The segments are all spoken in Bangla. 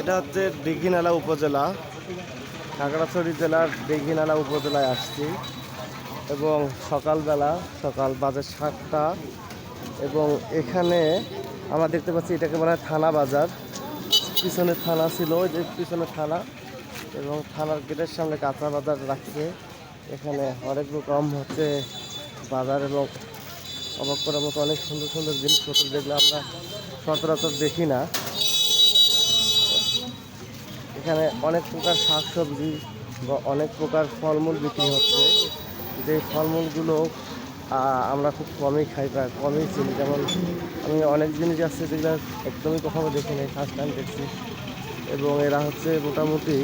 এটা হচ্ছে দীঘিনালা উপজেলা, খাগড়াছড়ি জেলার দীঘিনালা উপজেলায় আসছি এবং সকাল বাজে 7টা এবং এখানে আমরা দেখতে পাচ্ছি এটাকে বলা হয় থানা বাজার। পিছনে থানা ছিল, ওই যে পিছনে থানা এবং থানার গেটের সামনে কাঁচা বাজার রাখছে। এখানে অনেক রকম হচ্ছে বাজার এবং অবাক করার মতো অনেক সুন্দর সুন্দর জিনিসপত্র যেগুলো আমরা সচরাচর দেখি না। এখানে অনেক প্রকার শাকসবজি বা অনেক প্রকার ফলমূল বিক্রি হচ্ছে, যে ফলমূলগুলো আমরা খুব কমই খাই, প্রায় কমই চিনি। যেমন আমি অনেক জিনিস আছে যেগুলো একদমই কখনো দেখিনি, ফার্স্ট টাইম দেখছি। এবং এরা হচ্ছে মোটামুটি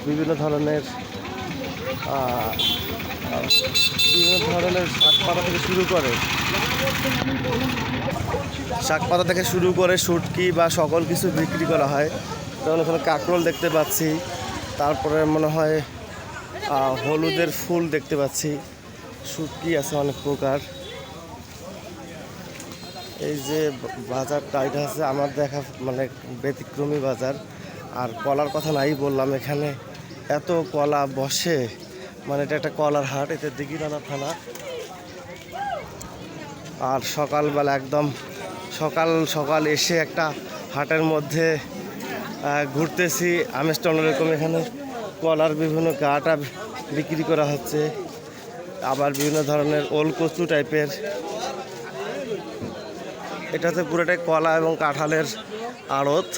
বিভিন্ন ধরনের শাক পাতা থেকে শুরু করে শুটকি বা সকল কিছু বিক্রি করা হয়। যেমন এখানে কাঁকরোল দেখতে পাচ্ছি, তারপরে মনে হয় হলুদের ফুল দেখতে পাচ্ছি, শুটকি আছে অনেক প্রকার। এই যে বাজারটা, এটা হচ্ছে আমার দেখা মানে ব্যতিক্রমী বাজার। আর কলার কথা নাই বললাম, এখানে এত কলা বসে, মানে এটা একটা কলার হাট। এটা দীঘিনালা থানা। আর সকালবেলা একদম সকাল এসে একটা হাটের মধ্যে ঘুরতেছি, আমেজটা অন্যরকম। এখানে কলার বিভিন্ন গাটা বিক্রি করা হচ্ছে, আবার বিভিন্ন ধরনের ওল কচু টাইপের। এটাতে পুরোটাই কলা এবং কাঁঠালের আড়ত।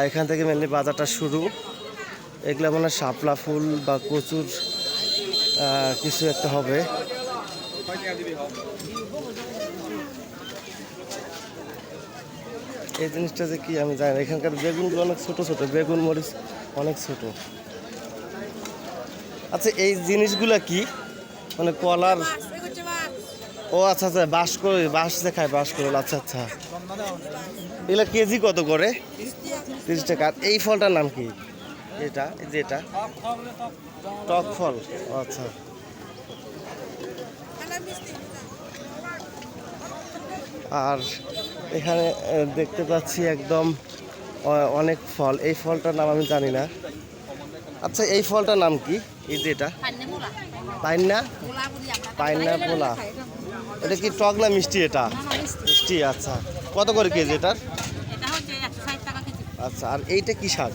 এখান থেকে মেনলি বাজারটা শুরু। এগুলো মানে শাপলা ফুল বা কচুর কিছু একটা হবে। এই জিনিসটা যে কি আমি জানি না। এখানকার বেগুনগুলো অনেক ছোট ছোট, বেগুন মরিচ অনেক ছোট। আচ্ছা, এই জিনিসগুলা কি মানে কলার? ও আচ্ছা আচ্ছা, বাঁশ দেখায়, বাঁশ করল। আচ্ছা আচ্ছা, এগুলো কেজি কত করে? 30 টাকা। এই ফলটার নাম কি? এটা যেটা টক ফল। আচ্ছা, আর এখানে দেখতে পাচ্ছি একদম অনেক ফল। এই ফলটার নাম আমি জানি না। আচ্ছা, এই ফলটার নাম কি? এই যেটা পাইনা পোলা। এটা কি টক না মিষ্টি? এটা মিষ্টি। আচ্ছা, কত করে কেজি এটার? আচ্ছা, আর এইটা কি শাক?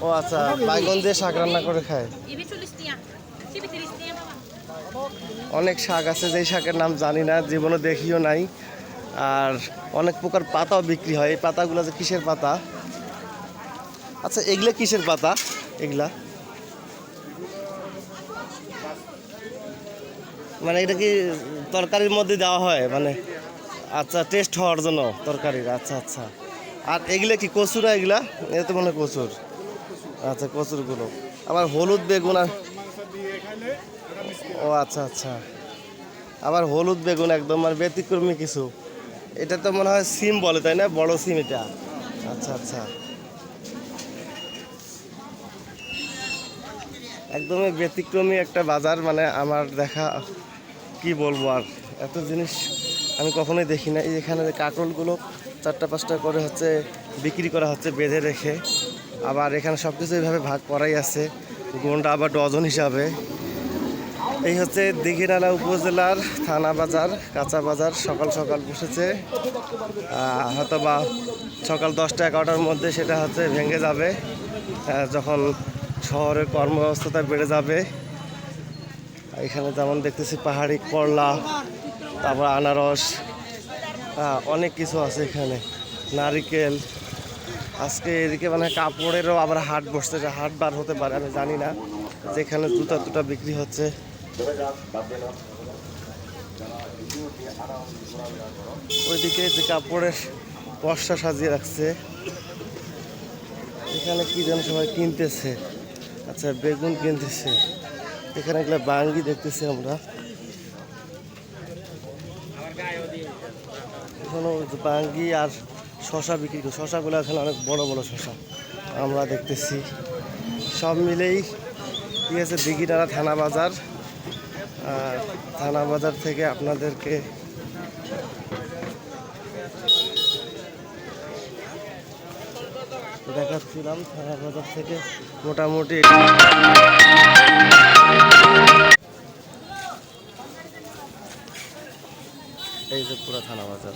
ও আচ্ছা, বাইগন দিয়ে শাক রান্না করে খায়। অনেক শাক আছে, যেই শাকের নাম জানি না, জীবনে দেখিও নাই। আর অনেক প্রকার পাতাও বিক্রি হয়। এই পাতাগুলো যে কিসের পাতা? আচ্ছা, এগুলা কিসের পাতা? এগুলা মানে এটা কি তরকারির মধ্যে দেওয়া হয় মানে? আচ্ছা, টেস্ট হওয়ার জন্য তরকারির। আচ্ছা আচ্ছা। আর এগুলা কি কচুরা? এগুলা এটা তো মনে হয় কচুর। আচ্ছা, কচুরগুলো। আবার হলুদ বেগুন। ও আচ্ছা আচ্ছা, আবার হলুদ বেগুন একদম মানে ব্যতিক্রমী কিছু। এটা তো মনে হয় সিম বলে, তাই না? বড় সিম এটা। আচ্ছা আচ্ছা, একদমই ব্যতিক্রমী একটা বাজার। মানে আমার দেখা, কি বলবো আর, এত জিনিস আমি কখনোই দেখি না। এখানে কাঁকরোলগুলো 4টা-5টা করে হচ্ছে বিক্রি করা হচ্ছে বেঁধে রেখে। আবার এখানে সব কিছু এইভাবে ভাগ করাই আছে, গোন্ডা আবার ডজন হিসাবে। এই হচ্ছে দীঘিনালা উপজেলার থানা বাজার, কাঁচা বাজার। সকাল বসেছে, হয়তো বা সকাল 10টা-11টার মধ্যে সেটা হচ্ছে ভেঙে যাবে, যখন শহরের কর্মব্যবস্থা বেড়ে যাবে। এখানে যেমন দেখতেছি পাহাড়ি করলা, তারপর আনারস, অনেক কিছু আছে এখানে, নারিকেল। আজকে এদিকে মানে কাপড়েরও আবার হাট বসছে, যে হাট বার হতে পারে আমি জানি না। যেখানে জুতা বিক্রি হচ্ছে। ওইদিকে যে কাপড়ের বস্তা সাজিয়ে রাখছে, এখানে কি যেন সবাই কিনতেছে। আচ্ছা, বেগুন কিনতেছে। এখানে এগুলো বাঙ্গি দেখতেছি আমরা। এখানে বাঙ্গি আর শশা বিক্রি করে। শশাগুলো এখানে অনেক বড় বড় শশা আমরা দেখতেছি। সব মিলেই কি আছে, দীঘিনালা থানা বাজার। থানা বাজার থেকে আপনাদেরকে দেখাচ্ছিলাম থানা বাজার থেকে মোটামুটি এই যে পুরো থানা বাজার।